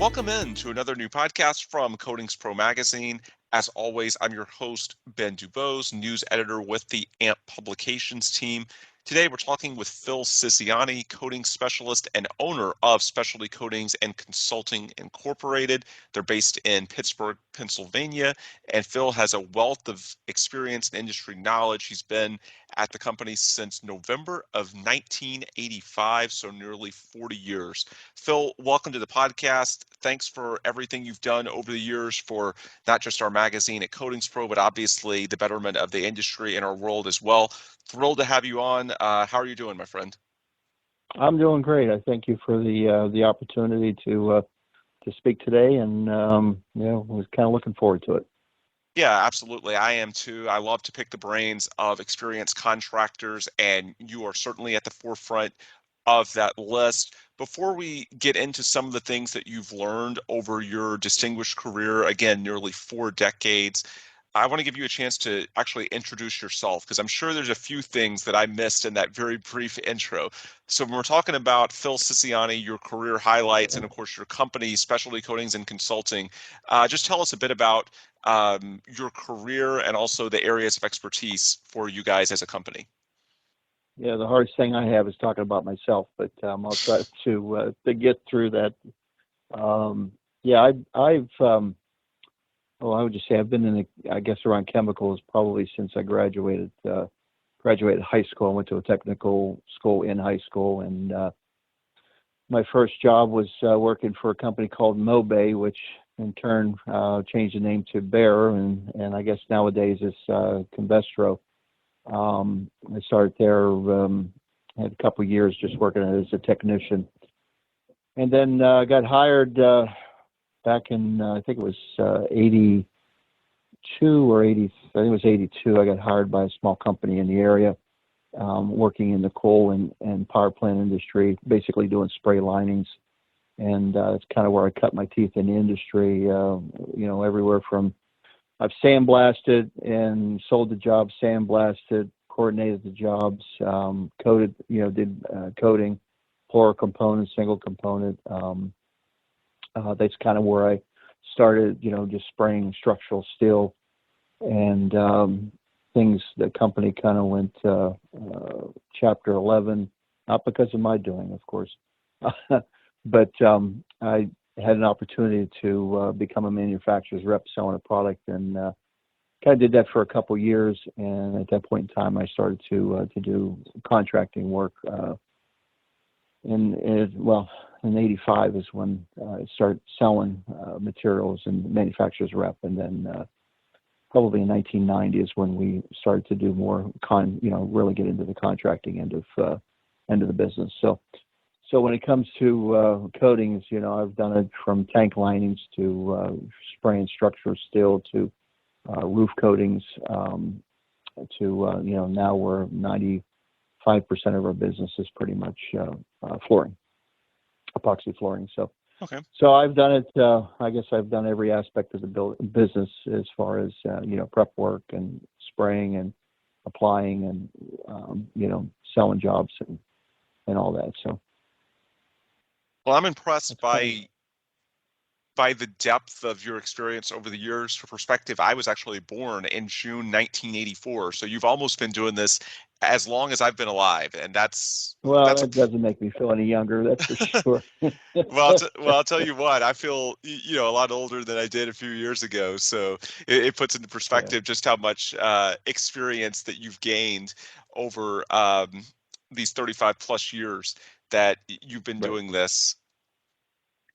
welcome in to another new podcast from Coatings Pro Magazine. As always, I'm your host, Ben Dubose, news editor with the AMP Publications team. Today, we're talking with Phil Scisciani, coating specialist and owner of Specialty Coatings and Consulting Incorporated. They're based in Pittsburgh, Pennsylvania, and Phil has a wealth of experience and industry knowledge. He's been at the company since November of 1985, so nearly 40 years. Phil, welcome to the podcast. Thanks for everything you've done over the years for not just our magazine at Coatings Pro, but obviously the betterment of the industry and our world as well. Thrilled to have you on. How are you doing, my friend? I'm doing great. I thank you for the opportunity to speak today, and was kind of looking forward to it. Yeah, absolutely. I am too. I love to pick the brains of experienced contractors, and you are certainly at the forefront of that list. Before we get into some of the things that you've learned over your distinguished career, again, nearly 4 decades, I want to give you a chance to actually introduce yourself, because I'm sure there's a few things that I missed in that very brief intro. So when we're talking about Phil Scisciani, your career highlights, and of course your company, Specialty Coatings and Consulting, just tell us a bit about your career and also the areas of expertise for you guys as a company. Yeah, the hardest thing I have is talking about myself, but I'll try to get through that. I would just say I've been around chemicals probably since I graduated high school. I went to a technical school in high school, and my first job was working for a company called Mobay, which in turn changed the name to Bayer, and I guess nowadays it's Convestro. I started there, had a couple of years just working as a technician, and then got hired back in, I think it was 82 or 80, I think it was 82. I got hired by a small company in the area, working in the coal and power plant industry, basically doing spray linings. And it's kind of where I cut my teeth in the industry, everywhere from I've sandblasted and sold the jobs, sandblasted, coordinated the jobs, coated, did coating, pour component, single component. That's kind of where I started, just spraying structural steel, and things. The company kind of went Chapter 11, not because of my doing, of course, but I had an opportunity to become a manufacturer's rep selling a product, and kind of did that for a couple of years. And at that point in time, I started to do contracting work. In 85 is when I started selling materials and manufacturer's rep, and then probably in 1990 is when we started to do more really get into the contracting end of the business. So when it comes to coatings, I've done it from tank linings to spraying structural steel to roof coatings, to now we're 95% of our business is pretty much flooring, epoxy flooring. So I've done it. I guess I've done every aspect of the business as far as prep work and spraying and applying and selling jobs and all that. So. Well, I'm impressed by the depth of your experience over the years. For perspective, I was actually born in June 1984, so you've almost been doing this as long as I've been alive, and that doesn't make me feel any younger, that's for sure. Well, I'll tell you what, I feel a lot older than I did a few years ago, so it puts into perspective just how much experience that you've gained over these 35 plus years that you've been doing this.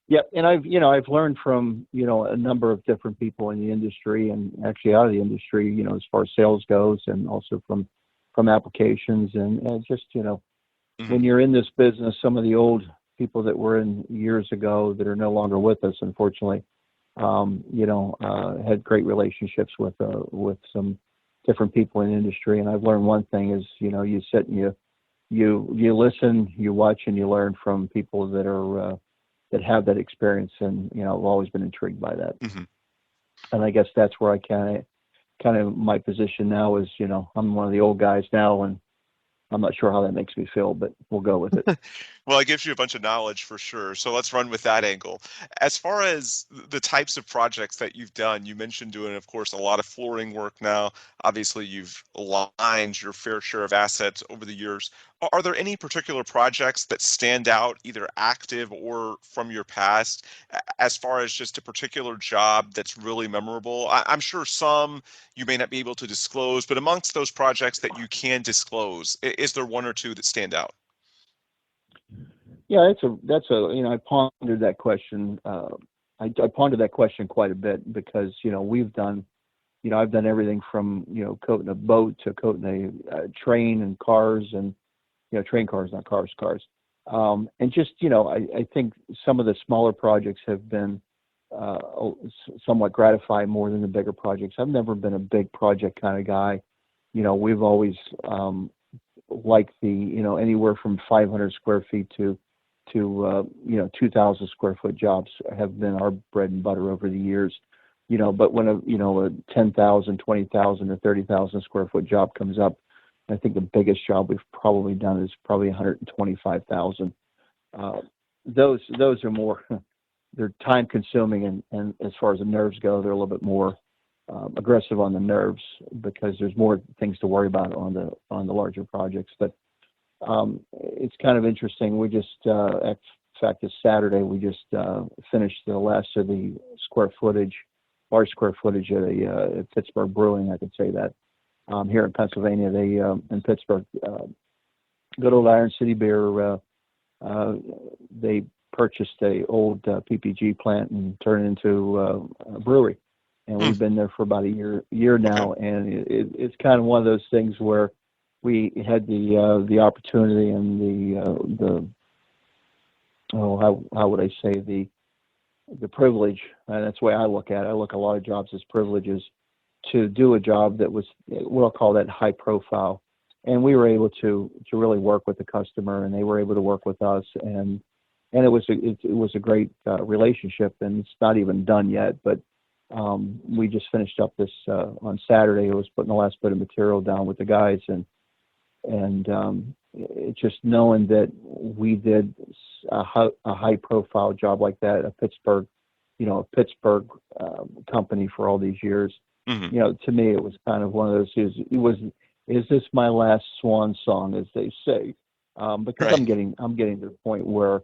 Yeah, and I've learned from a number of different people in the industry, and actually out of the industry, as far as sales goes, and also from applications, and just Mm-hmm. when you're in this business, some of the old people that were in years ago that are no longer with us, unfortunately, had great relationships with some different people in the industry. And I've learned one thing is you sit and you listen, you watch, and you learn from people that are that have that experience, and I've always been intrigued by that. Mm-hmm. And I guess that's where I kind of my position now is, I'm one of the old guys now, and I'm not sure how that makes me feel, but we'll go with it. Well, it gives you a bunch of knowledge for sure. So let's run with that angle. As far as the types of projects that you've done, you mentioned doing, of course, a lot of flooring work now. Obviously, you've aligned your fair share of assets over the years. Are there any particular projects that stand out, either active or from your past, as far as just a particular job that's really memorable? I'm sure some you may not be able to disclose, but amongst those projects that you can disclose, is there one or two that stand out? Yeah, that's a I pondered that question. I pondered that question quite a bit because we've done I've done everything from coating a boat to coating a train and cars and train cars, not cars. And just I think some of the smaller projects have been somewhat gratifying more than the bigger projects. I've never been a big project kind of guy. We've always liked the anywhere from 500 square feet to 2,000 square foot jobs have been our bread and butter over the years. But when a 10,000, 20,000, or 30,000 square foot job comes up, I think the biggest job we've probably done is probably 125,000. Those are more they're time consuming, and as far as the nerves go, they're a little bit more aggressive on the nerves because there's more things to worry about on the larger projects. But it's kind of interesting. We just, in fact, this Saturday we just finished the last of the large square footage at Pittsburgh Brewing. I could say that here in Pennsylvania, they in Pittsburgh, good old Iron City Beer. They purchased a old PPG plant and turned it into a brewery, and we've been there for about a year now. And it's kind of one of those things where we had the opportunity and how would I say, the privilege, and that's the way I look at it. I look at a lot of jobs as privileges, to do a job that was what I'll call that high profile, and we were able to really work with the customer, and they were able to work with us, and it was a great relationship, and it's not even done yet, but we just finished up this on Saturday. It was putting the last bit of material down with the guys, and it's just knowing that we did a high profile job like that, a Pittsburgh company for all these years. Mm-hmm. To me, it was kind of one of those. Is this my last swan song, as they say? Because Right. I'm getting to the point where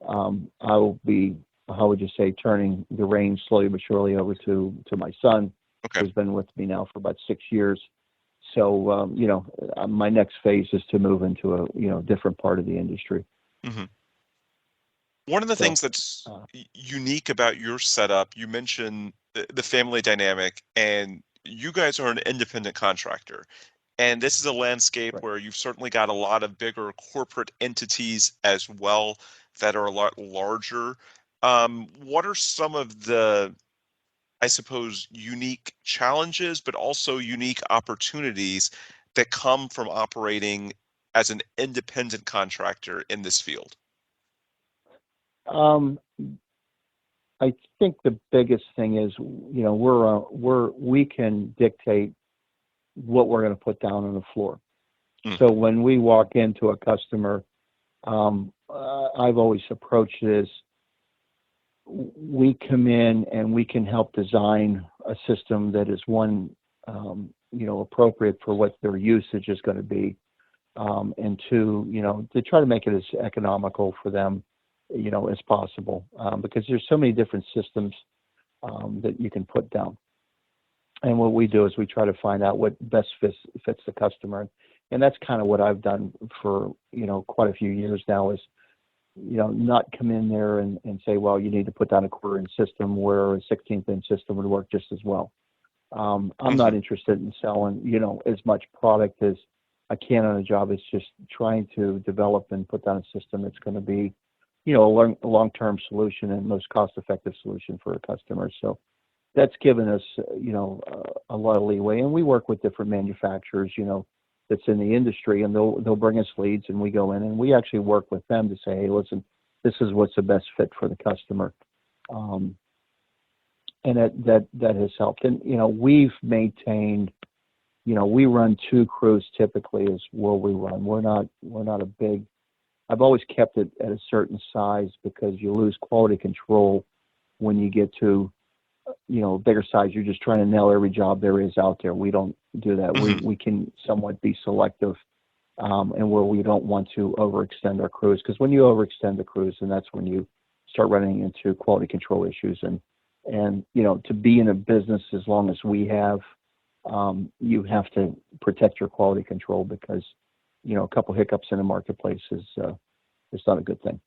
I will be, how would you say, turning the reins slowly but surely over to my son, Okay. who's been with me now for about 6 years. So my next phase is to move into a different part of the industry. Mm-hmm. One of the So things that's unique about your setup, you mentioned the family dynamic, and you guys are an independent contractor. And this is a landscape right. where you've certainly got a lot of bigger corporate entities as well that are a lot larger. What are some of the, I suppose, unique challenges, but also unique opportunities that come from operating as an independent contractor in this field? Um, I think the biggest thing is, we can dictate what we're going to put down on the floor. Mm. So when we walk into a customer, I've always approached it as we come in and we can help design a system that is appropriate for what their usage is going to be, and two, to try to make it as economical for them, as possible, because there's so many different systems that you can put down. And what we do is we try to find out what best fits the customer, and that's kind of what I've done for quite a few years now. Is not come in there and say, well, you need to put down a quarter-inch system where a 16th-inch system would work just as well. I'm not interested in selling as much product as I can on a job. It's just trying to develop and put down a system that's going to be a long-term solution and most cost-effective solution for a customer. So that's given us, a lot of leeway. And we work with different manufacturers, that's in the industry, and they'll bring us leads, and we go in and we actually work with them to say, hey, listen, this is what's the best fit for the customer. And that has helped. And, we've maintained, we run 2 crews typically is where we run. We're not a big I've always kept it at a certain size because you lose quality control when you get to bigger size. You're just trying to nail every job there is out there. We don't do that. We Hmm. we can somewhat be selective, and where we don't want to overextend our crews, because when you overextend the crews, and that's when you start running into quality control issues. And to be in a business as long as we have, you have to protect your quality control, because a couple hiccups in the marketplace is not a good thing.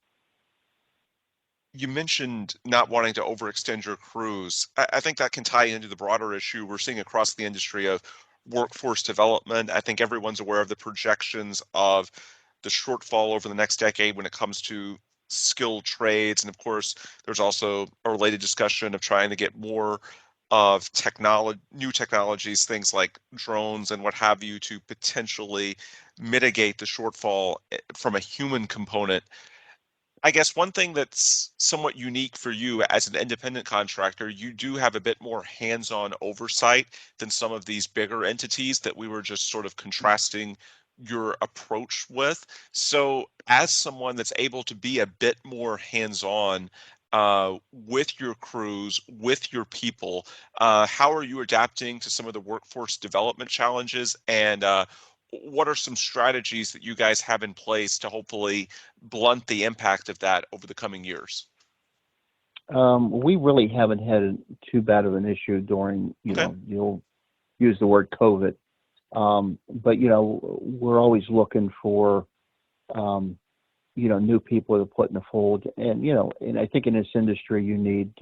You mentioned not wanting to overextend your crews. I think that can tie into the broader issue we're seeing across the industry of workforce development. I think everyone's aware of the projections of the shortfall over the next decade when it comes to skilled trades. And of course, there's also a related discussion of trying to get more of technology, new technologies, things like drones and what have you, to potentially mitigate the shortfall from a human component. I guess one thing that's somewhat unique for you as an independent contractor, you do have a bit more hands-on oversight than some of these bigger entities that we were just sort of contrasting your approach with. So, as someone that's able to be a bit more hands-on with your crews, with your people, how are you adapting to some of the workforce development challenges? And what are some strategies that you guys have in place to hopefully blunt the impact of that over the coming years? We really haven't had too bad of an issue during, Okay. you'll use the word COVID. But, we're always looking for, new people to put in the fold. And I think in this industry, you need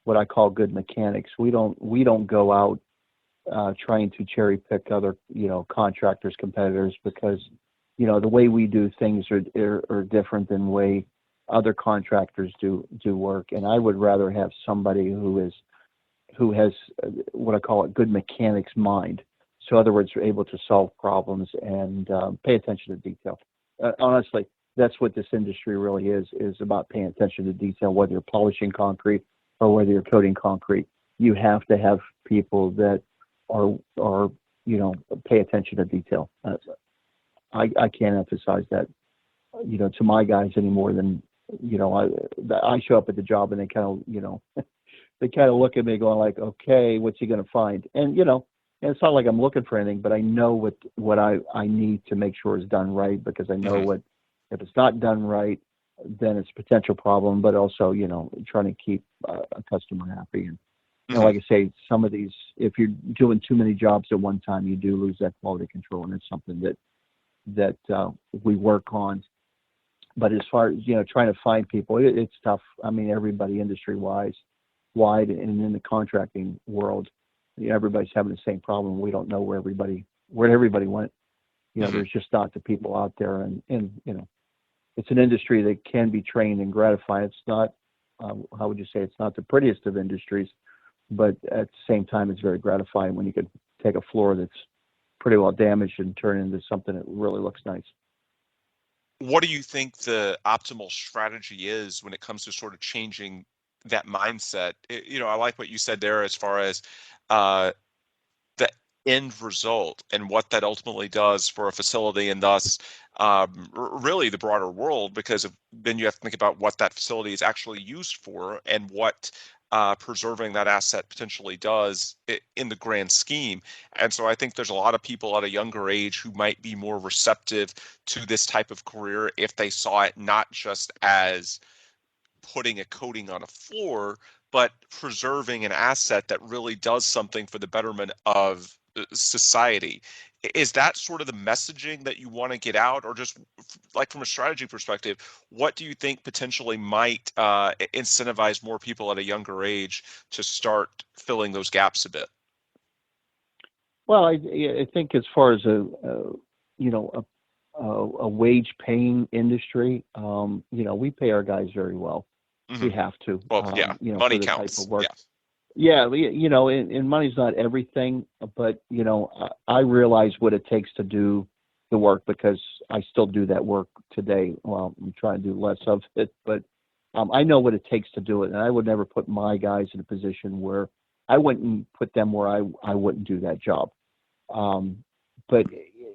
what I call good mechanics. We don't go out trying to cherry pick other, contractors, competitors, because, the way we do things are different than the way other contractors do work. And I would rather have somebody who has what I call a good mechanics mind. So, in other words, are able to solve problems and pay attention to detail. Honestly, that's what this industry really is about: paying attention to detail. Whether you're polishing concrete or whether you're coating concrete, you have to have people that are pay attention to detail. I can't emphasize that to my guys any more than I show up at the job, and they kind of they kind of look at me going like, okay, what's he going to find? And it's not like I'm looking for anything, but I know what I need to make sure is done right, because I know Hmm. what, if it's not done right, then it's a potential problem. But also trying to keep a customer happy. And Hmm. like I say, some of these, if you're doing too many jobs at one time, you do lose that quality control, and it's something that we work on. But as far as trying to find people, it's tough. I mean, everybody wide and in the contracting world, everybody's having the same problem. We don't know where everybody went. Hmm. There's just not the people out there, and it's an industry that can be trained and gratifying. It's not, how would you say, it's not the prettiest of industries, but at the same time, it's very gratifying when you could take a floor that's pretty well damaged and turn it into something that really looks nice. What do you think the optimal strategy is when it comes to sort of changing that mindset? I like what you said there as far as uh, the end result and what that ultimately does for a facility, and thus really the broader world, because then you have to think about what that facility is actually used for and what preserving that asset potentially does in the grand scheme. And so I think there's a lot of people at a younger age who might be more receptive to this type of career if they saw it not just as putting a coating on a floor, but preserving an asset that really does something for the betterment of society. Is that sort of the messaging that you want to get out, or just like from a strategy perspective, what do you think potentially might incentivize more people at a younger age to start filling those gaps a bit? Well, I think as far as you know a wage paying industry, we pay our guys very well. Hmm. We have to, Well, yeah, for money the type of counts. work. Yes. Yeah, and money's not everything, but I realize what it takes to do the work, because I still do that work today. Well, I'm trying to do less of it, but I know what it takes to do it, and I would never put my guys in a position where I wouldn't put them where I wouldn't do that job. Um, but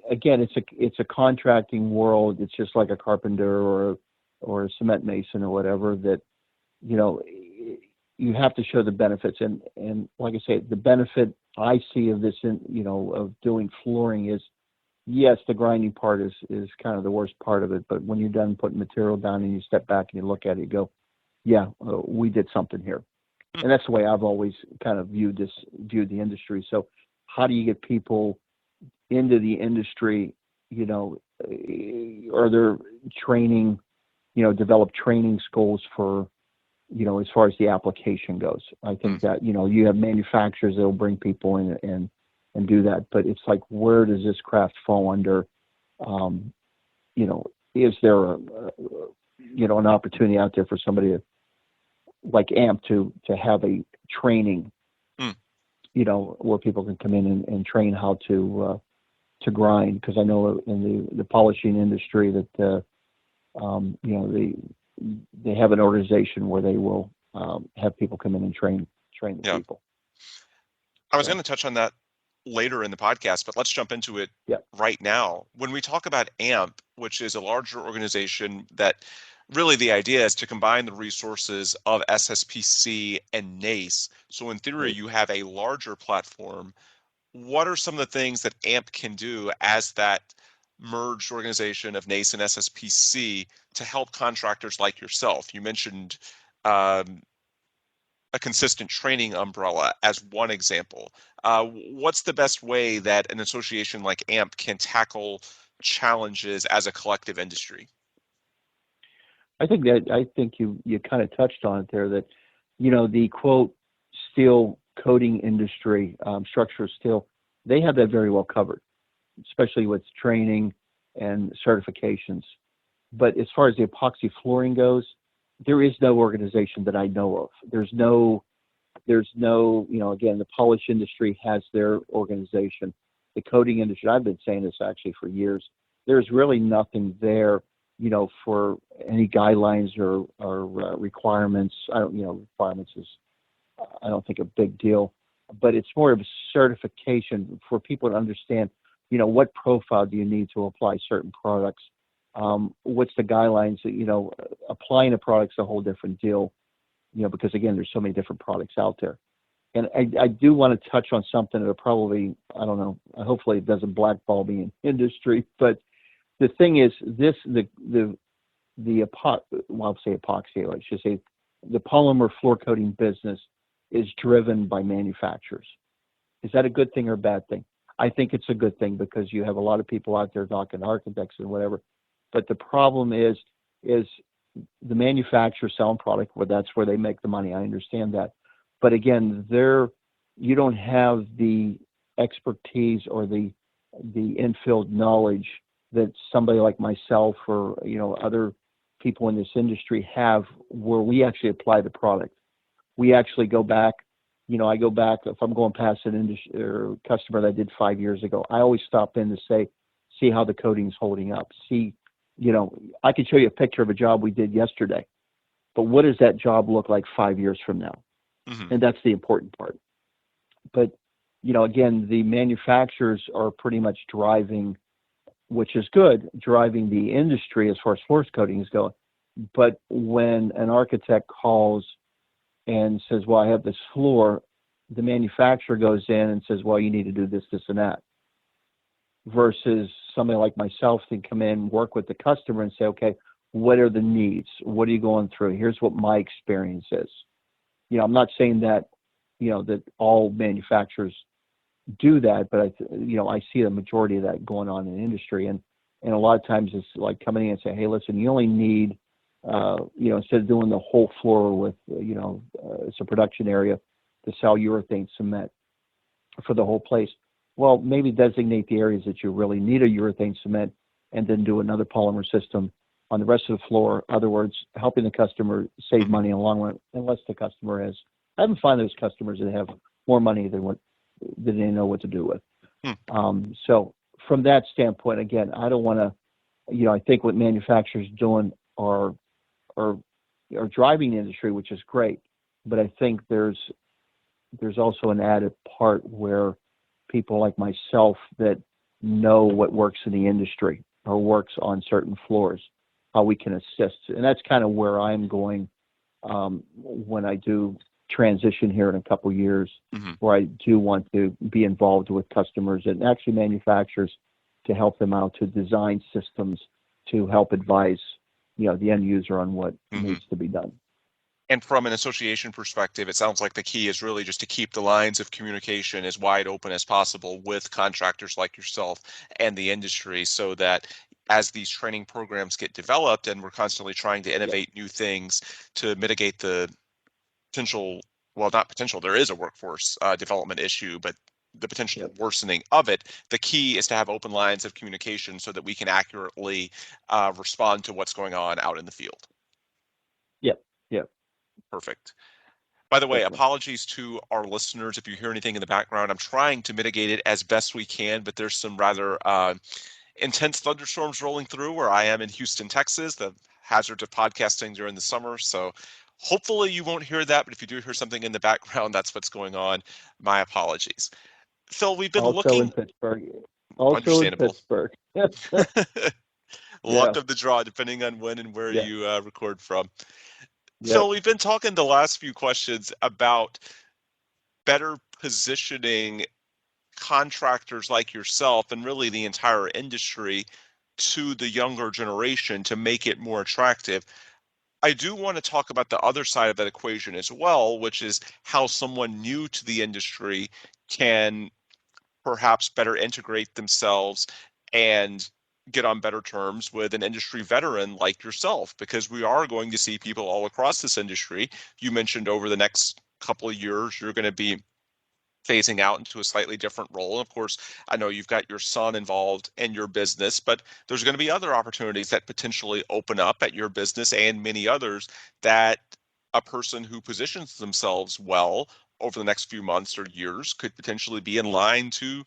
again, it's a contracting world. It's just like a carpenter or a cement mason or whatever that, you know, you have to show the benefits. And like I say, the benefit I see of this, of doing flooring is, yes, the grinding part is kind of the worst part of it. But when you're done putting material down and you step back and you look at it, you go, yeah, we did something here. And that's the way I've always kind of viewed the industry. So how do you get people into the industry? Are there training, develop training schools for, as far as the application goes? I think that, you have manufacturers that will bring people in and do that. But it's like, where does this craft fall under? Is there an opportunity out there for somebody like AMP to have a training, where people can come in and train how to grind? Because I know in the polishing industry that they have an organization where they will have people come in and train the people. I was going to touch on that later in the podcast, but let's jump into it right now. When we talk about AMP, which is a larger organization that really the idea is to combine the resources of SSPC and NACE. So in theory, you have a larger platform. What are some of the things that AMP can do as that merged organization of NACE and SSPC to help contractors like yourself? You mentioned a consistent training umbrella as one example. What's the best way that an association like AMP can tackle challenges as a collective industry? I think you kind of touched on it there, that, the quote steel coating industry, structural steel, they have that very well covered, especially with training and certifications. But as far as the epoxy flooring goes, there is no organization that I know of. There's no, again, the polish industry has their organization. The coating industry, I've been saying this actually for years, there's really nothing there, for any guidelines or requirements. Requirements is, I don't think, a big deal, but it's more of a certification for people to understand, what profile do you need to apply certain products? What's the guidelines that, applying a product's a whole different deal, because again, there's so many different products out there. And I do want to touch on something that probably, I don't know, hopefully it doesn't blackball me in industry, but the thing is this, I'll say epoxy, I should say the polymer floor coating business is driven by manufacturers. Is that a good thing or a bad thing? I think it's a good thing, because you have a lot of people out there talking architects and whatever. But the problem is the manufacturer selling product, well, that's where they make the money. I understand that. But again, you don't have the expertise or the infield knowledge that somebody like myself or, other people in this industry have, where we actually apply the product. We actually go back, I go back, if I'm going past an industry or customer that I did 5 years ago, I always stop in to see how the coating's holding up. I could show you a picture of a job we did yesterday, but what does that job look like 5 years from now? Mm-hmm. And that's the important part. But, again, the manufacturers are pretty much driving, which is good, driving the industry as far as floor coating is going. But when an architect calls and says, well, I have this floor, the manufacturer goes in and says, well, you need to do this, this, and that. Versus somebody like myself can come in, work with the customer and say, okay, what are the needs? What are you going through? Here's what my experience is. I'm not saying that, that all manufacturers do that, but I see the majority of that going on in the industry. And a lot of times it's like coming in and saying, hey, listen, you only need, instead of doing the whole floor with, it's a production area to sell urethane cement for the whole place. Well, maybe designate the areas that you really need a urethane cement and then do another polymer system on the rest of the floor. In other words, helping the customer save money in the long run, unless the customer has. I haven't found those customers that have more money than they know what to do with. So from that standpoint, again, I don't want to, I think what manufacturers doing are driving the industry, which is great. But I think there's also an added part where people like myself that know what works in the industry or works on certain floors, how we can assist. And that's kind of where I'm going when I do transition here in a couple of years, Hmm. where I do want to be involved with customers and actually manufacturers to help them out, to design systems, to help advise, the end user on what Hmm. needs to be done. And from an association perspective, it sounds like the key is really just to keep the lines of communication as wide open as possible with contractors like yourself and the industry, so that as these training programs get developed and we're constantly trying to Yep, innovate new things to mitigate the potential, well, not potential, there is a workforce development issue, but the potential yep, worsening of it, the key is to have open lines of communication so that we can accurately respond to what's going on out in the field. yep, yep, Perfect. By the way, definitely. apologies to our listeners if you hear anything in the background. I'm trying to mitigate it as best we can, but there's some rather intense thunderstorms rolling through where I am in Houston, Texas, the hazards of podcasting during the summer. So hopefully you won't hear that, but if you do hear something in the background, that's what's going on. My apologies. Phil, we've been Also in looking, Pittsburgh. Also in understandable. Pittsburgh. Luck Yeah, of the draw, depending on when and where yeah, you record from. yep, Phil, we've been talking the last few questions about better positioning contractors like yourself and really the entire industry to the younger generation to make it more attractive. I do want to talk about the other side of that equation as well, which is how someone new to the industry can perhaps better integrate themselves and get on better terms with an industry veteran like yourself, because we are going to see people all across this industry. You mentioned over the next couple of years, you're going to be phasing out into a slightly different role. Of course, I know you've got your son involved in your business, but there's going to be other opportunities that potentially open up at your business and many others that a person who positions themselves well over the next few months or years could potentially be in line to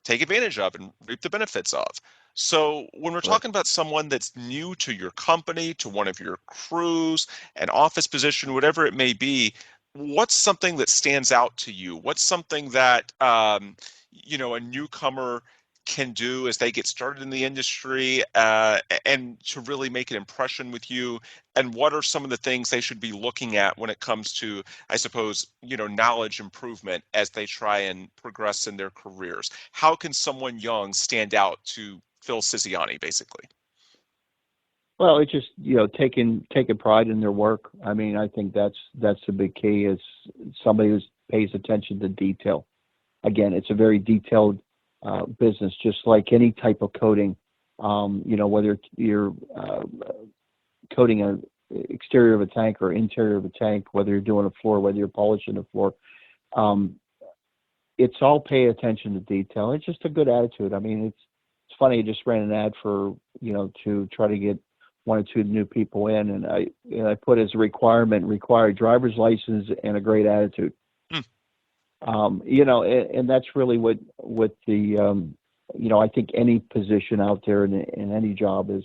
take advantage of and reap the benefits of. So, when we're right. talking about someone that's new to your company, to one of your crews, an office position, whatever it may be, what's something that stands out to you? What's something that a newcomer can do as they get started in the industry, and to really make an impression with you? And what are some of the things they should be looking at when it comes to, I suppose, knowledge improvement as they try and progress in their careers? How can someone young stand out to Phil Scisciani, basically? Well, it's just taking pride in their work. I mean, I think that's the big key, is somebody who pays attention to detail. Again, it's a very detailed business, just like any type of coating. Whether you're coating an exterior of a tank or interior of a tank, whether you're doing a floor, whether you're polishing the floor, um, it's all pay attention to detail. It's just a good attitude. I mean, it's funny. I just ran an ad for to try to get one or two new people in, and I put as a required driver's license and a great attitude. Hmm. And that's really what the I think any position out there in any job is,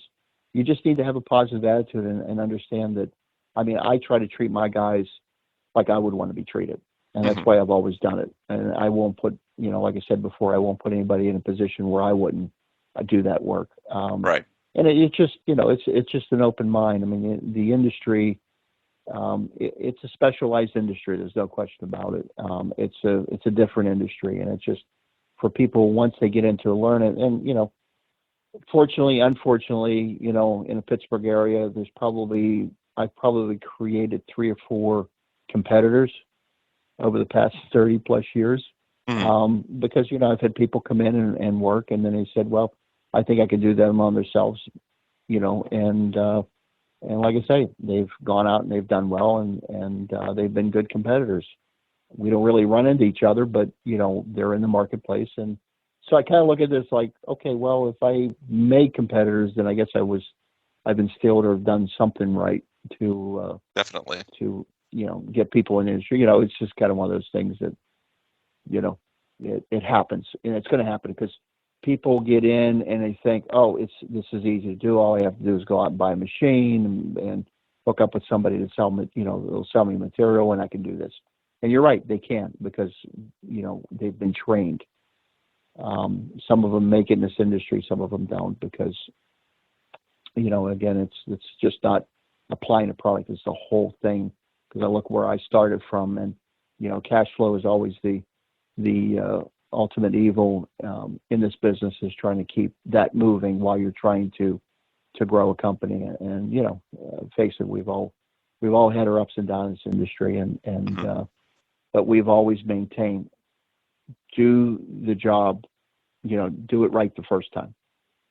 you just need to have a positive attitude and understand that. I mean, I try to treat my guys like I would want to be treated, and that's Hmm. why I've always done it. And I won't put, like I said before, I won't put anybody in a position where I wouldn't do that work. Right. And it's just, it's just an open mind. I mean, the industry, it's a specialized industry. There's no question about it. It's a different industry, and it's just for people once they get into learn it. And fortunately, unfortunately, in the Pittsburgh area, I've probably created 3 or 4 competitors over the past 30 plus years. Hmm. Because I've had people come in and work, and then they said, well, I think I could do them on themselves, and like I say, they've gone out and they've done well, and they've been good competitors. We don't really run into each other, but they're in the marketplace. And so I kind of look at this like, okay, well, if I make competitors, then I guess I've instilled or done something right to Definitely. get people in the industry. It's just kind of one of those things that you know it happens, and it's going to happen because people get in and they think, oh, this is easy to do. All I have to do is go out and buy a machine and hook up with somebody to sell me, they'll sell me material, and I can do this. And you're right, they can, because they've been trained. Some of them make it in this industry, some of them don't, because again, it's just not applying a product; it's the whole thing. Because I look where I started from, and cash flow is always the ultimate evil in this business, is trying to keep that moving while you're trying to grow a company. And face it, we've all had our ups and downs in this industry, but we've always maintained, do the job, do it right the first time.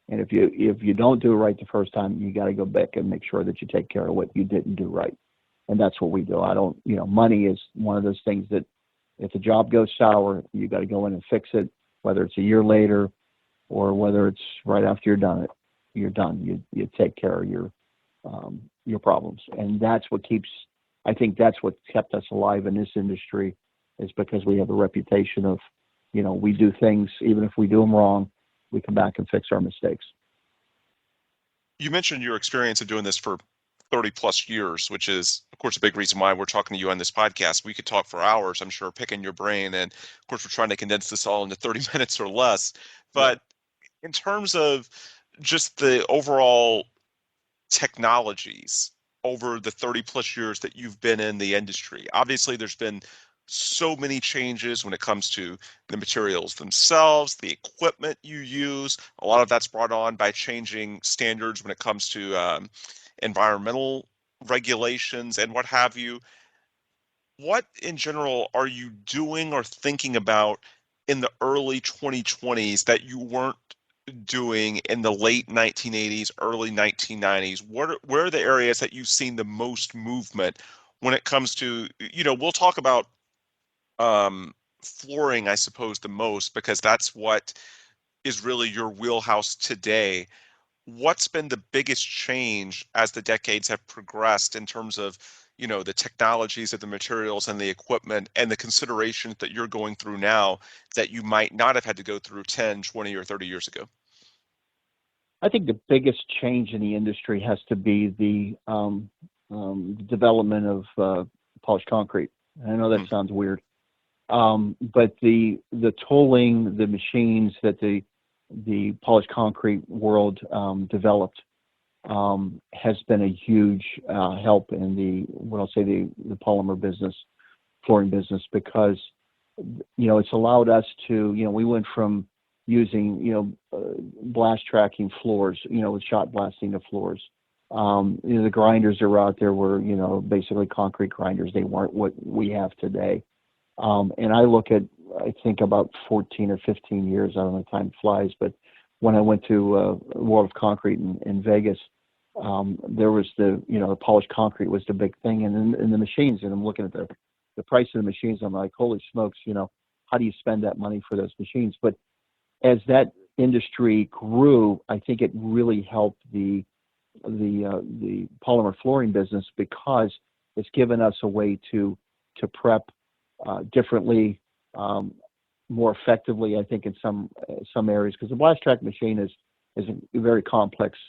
And if you don't do it right the first time, you got to go back and make sure that you take care of what you didn't do right. And that's what we do. I don't, money is one of those things that if the job goes sour, you got to go in and fix it, whether it's a year later or whether it's right after you're done. You take care of your problems. And that's what I think that's what kept us alive in this industry, is because we have a reputation of, we do things, even if we do them wrong, we come back and fix our mistakes. You mentioned your experience of doing this for 30 plus years, which is, of course, a big reason why we're talking to you on this podcast. We could talk for hours, I'm sure, picking your brain. And of course, we're trying to condense this all into 30 minutes or less. But in terms of just the overall technologies over the 30 plus years that you've been in the industry, obviously there's been so many changes when it comes to the materials themselves, the equipment you use. A lot of that's brought on by changing standards when it comes to environmental regulations and what have you. What in general are you doing or thinking about in the early 2020s that you weren't doing in the late 1980s, early 1990s? Where are the areas that you've seen the most movement when it comes to, we'll talk about flooring, I suppose, the most, because that's what is really your wheelhouse today. What's been the biggest change as the decades have progressed in terms of, the technologies of the materials and the equipment and the considerations that you're going through now that you might not have had to go through 10, 20, or 30 years ago? I think the biggest change in the industry has to be the development of polished concrete. I know that sounds weird, but the tooling, the machines that the polished concrete world developed has been a huge help in the polymer business, flooring business, because it's allowed us to, we went from using blast tracking floors, with shot blasting the floors. The grinders that were out there were basically concrete grinders. They weren't what we have today. And I think about 14 or 15 years, I don't know, time flies, but when I went to World of Concrete in Vegas, there was the polished concrete was the big thing, and in the machines, and I'm looking at the price of the machines, I'm like, holy smokes, how do you spend that money for those machines? But as that industry grew, I think it really helped the polymer flooring business, because it's given us a way to prep differently, more effectively, I think, in some areas, because the blast track machine is a very complex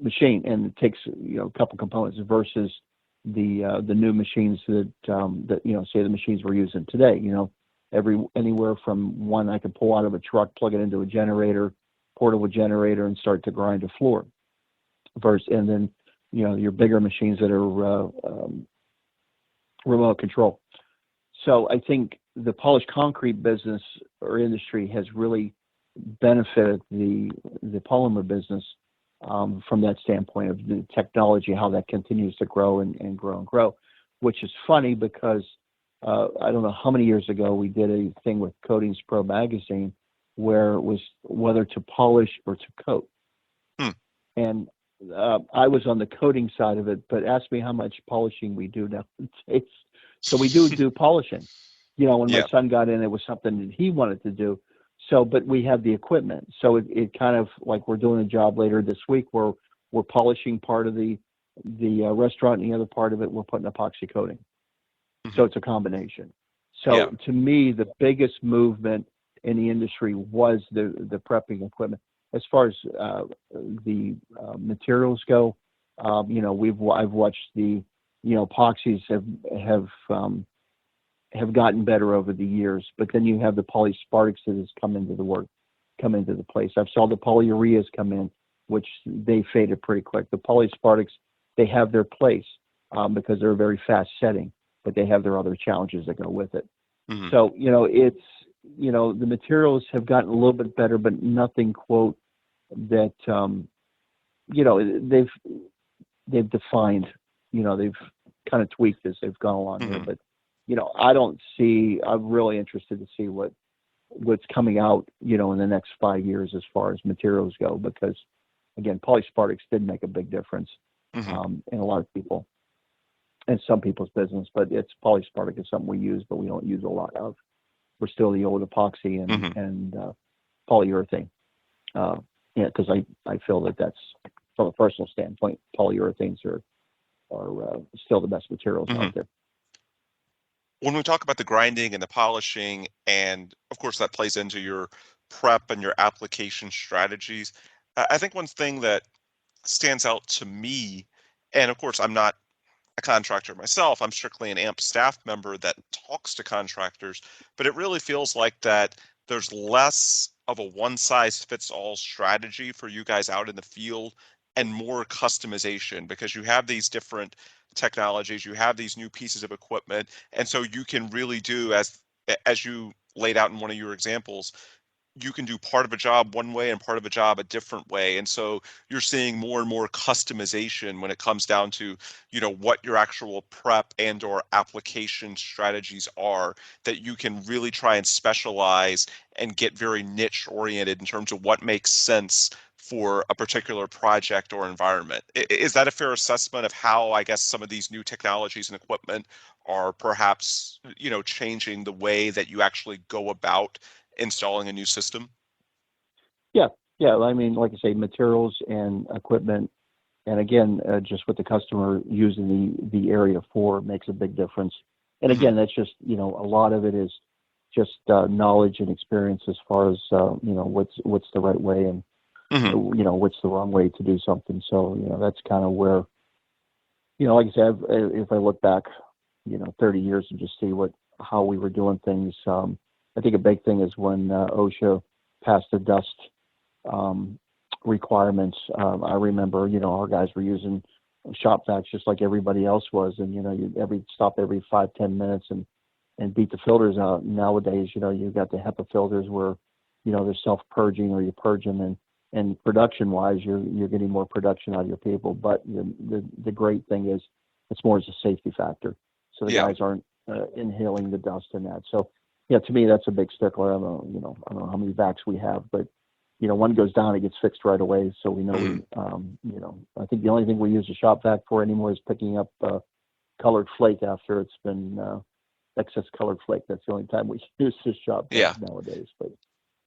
machine, and it takes a couple components versus the new machines that say the machines we're using today. Anywhere from one I can pull out of a truck, plug it into a generator, portable generator, and start to grind a floor. And then your bigger machines that are remote control. So I think the polished concrete business or industry has really benefited the polymer business from that standpoint of the technology, how that continues to grow and grow and grow, which is funny because I don't know how many years ago we did a thing with Coatings Pro magazine where it was whether to polish or to coat. And I was on the coating side of it, but ask me how much polishing we do nowadays. So we do polishing. When my son got in, it was something that he wanted to do. So, but we have the equipment. So it kind of like we're doing a job later this week where we're polishing part of the restaurant, and the other part of it we're putting epoxy coating. So it's a combination. So to me, the biggest movement in the industry was the prepping equipment. As far as the materials go, I've watched the epoxies have have gotten better over the years. But then you have the polyspartics that has come into the place. I've saw the polyureas come in, which they faded pretty quick. The polyspartics, they have their place because they're a very fast setting, but they have their other challenges that go with it. Mm-hmm. So, the materials have gotten a little bit better, but nothing, quote, that, they've defined, they've kind of tweaked as they've gone along here. Mm-hmm. But, I'm really interested to see what's coming out, in the next 5 years as far as materials go, because again, polyspartics did make a big difference Mm-hmm. in a lot of people and some people's business, but it's polyspartic is something we use, but we don't use a lot of. We're still the old epoxy Mm-hmm. and polyurethane. Because I feel that's from a personal standpoint, polyurethanes are still the best materials Mm-hmm. out there. When we talk about the grinding and the polishing, and of course that plays into your prep and your application strategies, I think one thing that stands out to me, and of course I'm not a contractor myself, I'm strictly an AMP staff member that talks to contractors, but it really feels like that there's less of a one size fits all strategy for you guys out in the field and more customization because you have these different technologies, you have these new pieces of equipment, and so you can really do as you laid out in one of your examples, you can do part of a job one way and part of a job a different way. And so you're seeing more and more customization when it comes down to, what your actual prep and or application strategies are, that you can really try and specialize and get very niche oriented in terms of what makes sense for a particular project or environment. Is that a fair assessment of how, I guess, some of these new technologies and equipment are perhaps, changing the way that you actually go about installing a new system? Yeah, yeah. I mean, like I say, materials and equipment, and again, just what the customer using the area for makes a big difference. And Hmm. again, that's just a lot of it is just knowledge and experience as far as what's the right way and Hmm. what's the wrong way to do something. So that's kind of where like I said, if I look back 30 years and just see how we were doing things. I think a big thing is when OSHA passed the dust requirements. I remember, our guys were using shop vacs just like everybody else was, and you stop every 5-10 minutes and beat the filters out. Nowadays, you've got the HEPA filters where they're self purging or you purge them, and production wise, you're getting more production out of your people. But the great thing is it's more as a safety factor, so the Yeah. guys aren't inhaling the dust and that. So yeah, to me that's a big stickler. I don't know how many vacs we have, but one goes down, it gets fixed right away. So we know Hmm. I think the only thing we use a shop vac for anymore is picking up colored flake after it's been excess colored flake. That's the only time we use this shop vac Yeah. nowadays. But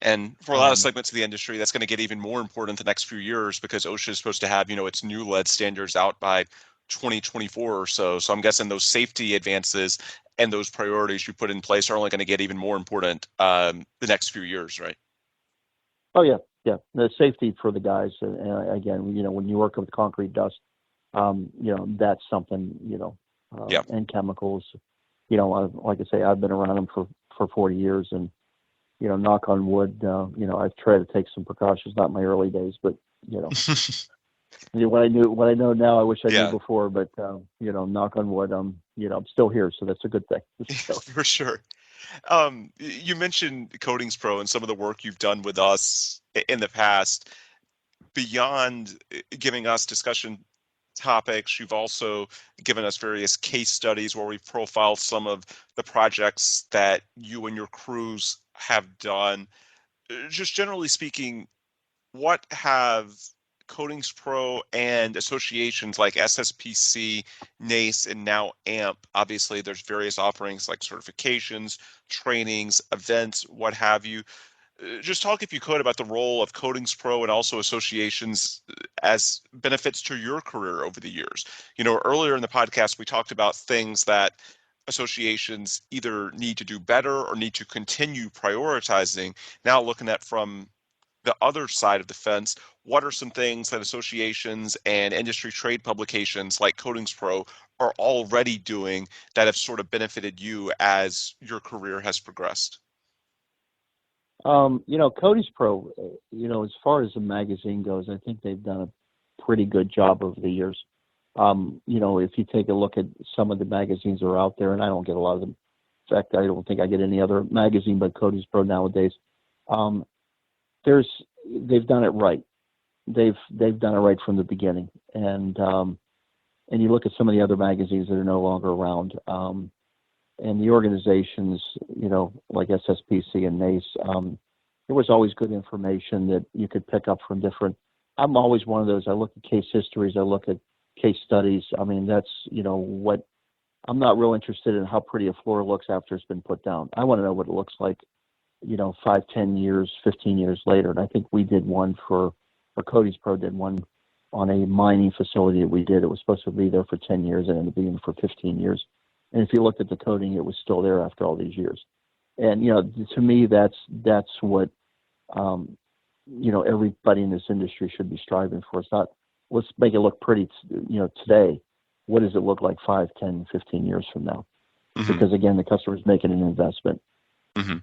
And for a lot of um, segments of the industry, that's going to get even more important the next few years because OSHA is supposed to have, its new lead standards out by 2024 or so. So I'm guessing those safety advances and those priorities you put in place are only going to get even more important the next few years, right? oh yeah, yeah, the safety for the guys. And again, when you work with concrete dust, that's something, Yeah. and chemicals. Like I say, I've been around them for 40 years, and knock on wood, I've tried to take some precautions. Not in my early days, but you know, what I know now, I wish I knew Yeah. before. But knock on wood, I'm still here, so that's a good thing. So, For sure. You mentioned Coatings Pro and some of the work you've done with us in the past. Beyond giving us discussion topics, you've also given us various case studies where we've profiled some of the projects that you and your crews have done. Just generally speaking, what have Coatings Pro and associations like SSPC, NACE, and now AMP, obviously there's various offerings like certifications, trainings, events, what have you. Just talk, if you could, about the role of Coatings Pro and also associations as benefits to your career over the years. Earlier in the podcast, we talked about things that associations either need to do better or need to continue prioritizing. Now, looking at from the other side of the fence, what are some things that associations and industry trade publications like Coatings Pro are already doing that have sort of benefited you as your career has progressed? Cody's Pro, as far as the magazine goes, I think they've done a pretty good job over the years. If you take a look at some of the magazines that are out there, and I don't get a lot of them. In fact, I don't think I get any other magazine but Cody's Pro nowadays. They've done it right. They've done it right from the beginning. And you look at some of the other magazines that are no longer around. And the organizations, like SSPC and NACE, there was always good information that you could pick up from different. I'm always one of those. I look at case histories. I look at case studies. I mean, that's, what I'm not real interested in how pretty a floor looks after it's been put down. I want to know what it looks like, 5, 10 years, 15 years later. And I think we did one or Cody's Pro did one on a mining facility that we did. It was supposed to be there for 10 years and ended up being for 15 years. And if you looked at the coating, it was still there after all these years. And, to me, that's what, everybody in this industry should be striving for. It's not, let's make it look pretty, today. What does it look like 5, 10, 15 years from now? Mm-hmm. Because, again, the customer's making an investment. Mm-hmm.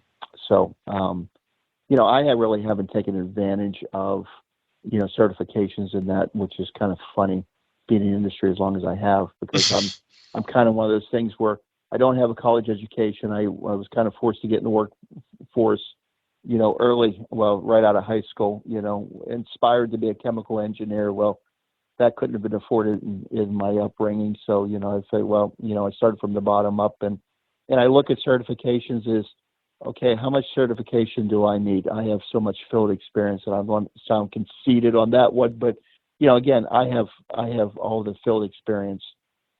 So, I really haven't taken advantage of, certifications in that, which is kind of funny being in the industry as long as I have, because I'm kind of one of those things where I don't have a college education. I was kind of forced to get in the workforce, early, right out of high school, inspired to be a chemical engineer. Well, that couldn't have been afforded in my upbringing. So, I'd say, I started from the bottom up, and I look at certifications as, okay, how much certification do I need? I have so much field experience, and I don't sound conceited on that one, but again, I have all the field experience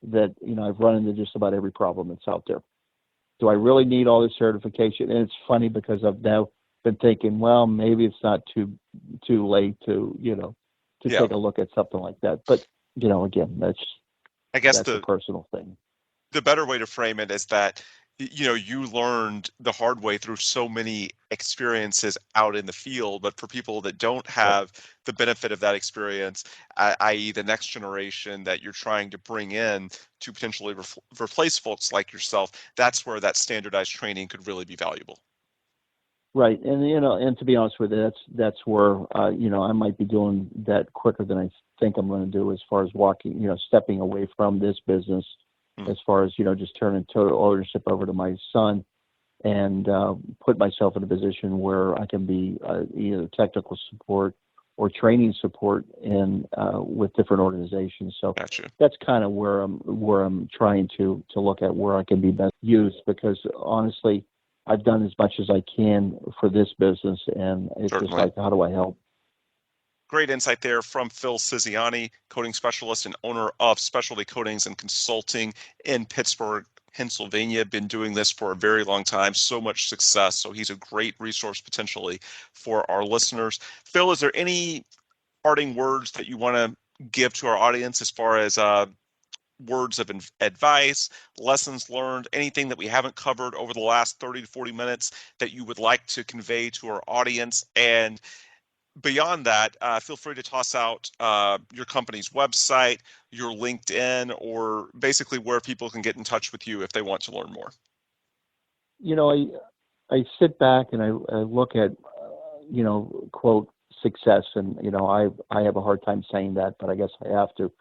that I've run into just about every problem that's out there. Do I really need all this certification? And it's funny because I've now been thinking, well, maybe it's not too late to take a look at something like that. But again, I guess that's a personal thing. The better way to frame it is that you learned the hard way through so many experiences out in the field, but for people that don't have the benefit of that experience, i.e. the next generation that you're trying to bring in to potentially replace folks like yourself, that's where that standardized training could really be valuable. Right. And, and to be honest with you, that's where, I might be doing that quicker than I think I'm going to do as far as stepping away from this business, as far as, just turning total ownership over to my son and put myself in a position where I can be either technical support or training support with different organizations. So That's kind of where I'm trying to look at where I can be best used, because honestly, I've done as much as I can for this business, and it's just like, how do I help? Great insight there from Phil Scisciani, coating specialist and owner of Specialty Coatings and Consulting in Pittsburgh, Pennsylvania. Been doing this for a very long time, so much success. So he's a great resource potentially for our listeners. Phil, is there any parting words that you want to give to our audience as far as words of advice, lessons learned, anything that we haven't covered over the last 30 to 40 minutes that you would like to convey to our audience? And beyond that, feel free to toss out your company's website, your LinkedIn, or basically where people can get in touch with you if they want to learn more. I sit back and I look at, quote, success. And, I have a hard time saying that, but I guess I have to.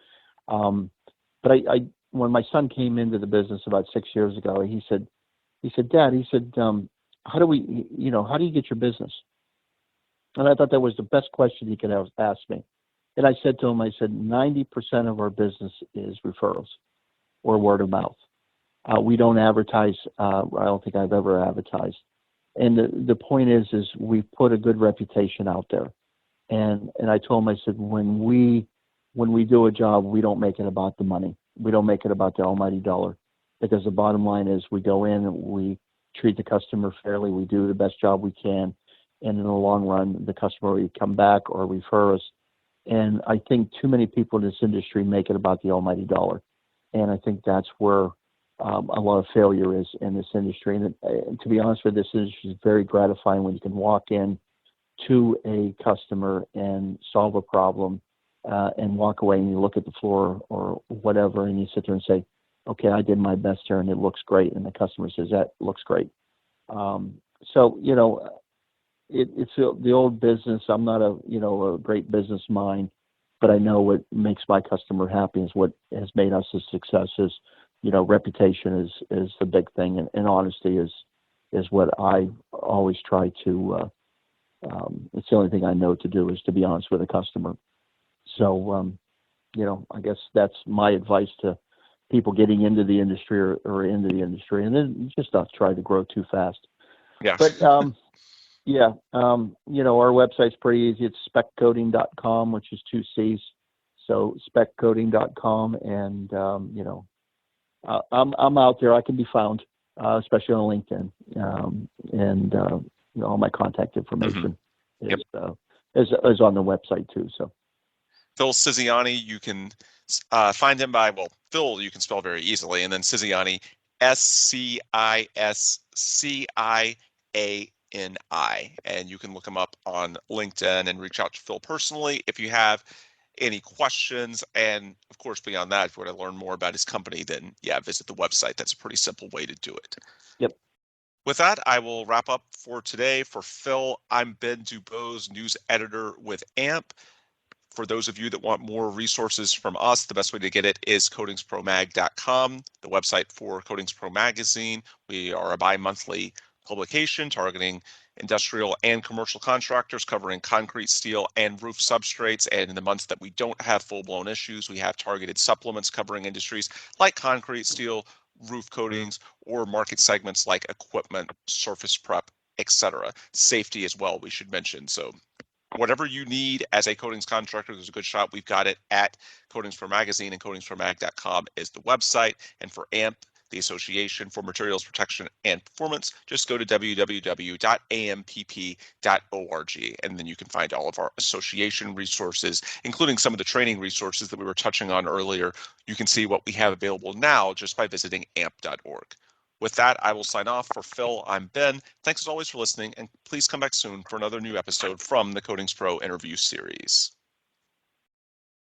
But I when my son came into the business about 6 years ago, he said, Dad, how do you get your business? And I thought that was the best question he could have asked me. And I said to him, 90% of our business is referrals or word of mouth. We don't advertise. I don't think I've ever advertised. And the point is we put a good reputation out there. And I told him, I said, when we do a job, we don't make it about the money. We don't make it about the almighty dollar, because the bottom line is we go in and we treat the customer fairly. We do the best job we can. And in the long run, the customer will come back or refer us. And I think too many people in this industry make it about the almighty dollar. And I think that's where a lot of failure is in this industry. And to be honest with you, this industry is very gratifying when you can walk in to a customer and solve a problem, and walk away and you look at the floor or whatever and you sit there and say, okay, I did my best here and it looks great. And the customer says, that looks great. So, it's the old business. I'm not a great business mind, but I know what makes my customer happy is what has made us a success. Is reputation is the big thing, and honesty is what I always try to. It's the only thing I know to do is to be honest with a customer. So, I guess that's my advice to people getting into the industry or into the industry, and then just not try to grow too fast. Yeah. But yeah, our website's pretty easy. It's speccoating.com, which is 2 C's. So speccoating.com, and I'm out there. I can be found, especially on LinkedIn, and all my contact information Yep. is on the website too. So Phil Scisciani, you can find him by, Phil, you can spell very easily, and then Scisciani, Scisciani, and you can look him up on LinkedIn and reach out to Phil personally if you have any questions. And of course, beyond that, if you want to learn more about his company, then visit the website. That's a pretty simple way to do it. Yep. With that, I will wrap up for today. For Phil, I'm Ben Dubose, news editor with AMP. For those of you that want more resources from us, the best way to get it is coatingspromag.com, the website for Coatings Pro Magazine. We are a bi-monthly publication targeting industrial and commercial contractors, covering concrete, steel, and roof substrates. And in the months that we don't have full-blown issues, we have targeted supplements covering industries like concrete, steel, roof coatings, or market segments like equipment, surface prep, etc. Safety as well, we should mention. So whatever you need as a coatings contractor, there's a good shot. We've got it at Coatings Pro Magazine, and coatingspromag.com is the website. And for AMP, the Association for Materials Protection and Performance, just go to www.ampp.org, and then you can find all of our association resources, including some of the training resources that we were touching on earlier. You can see what we have available now just by visiting amp.org. With that, I will sign off. For Phil, I'm Ben. Thanks as always for listening, and please come back soon for another new episode from the Coatings Pro interview series.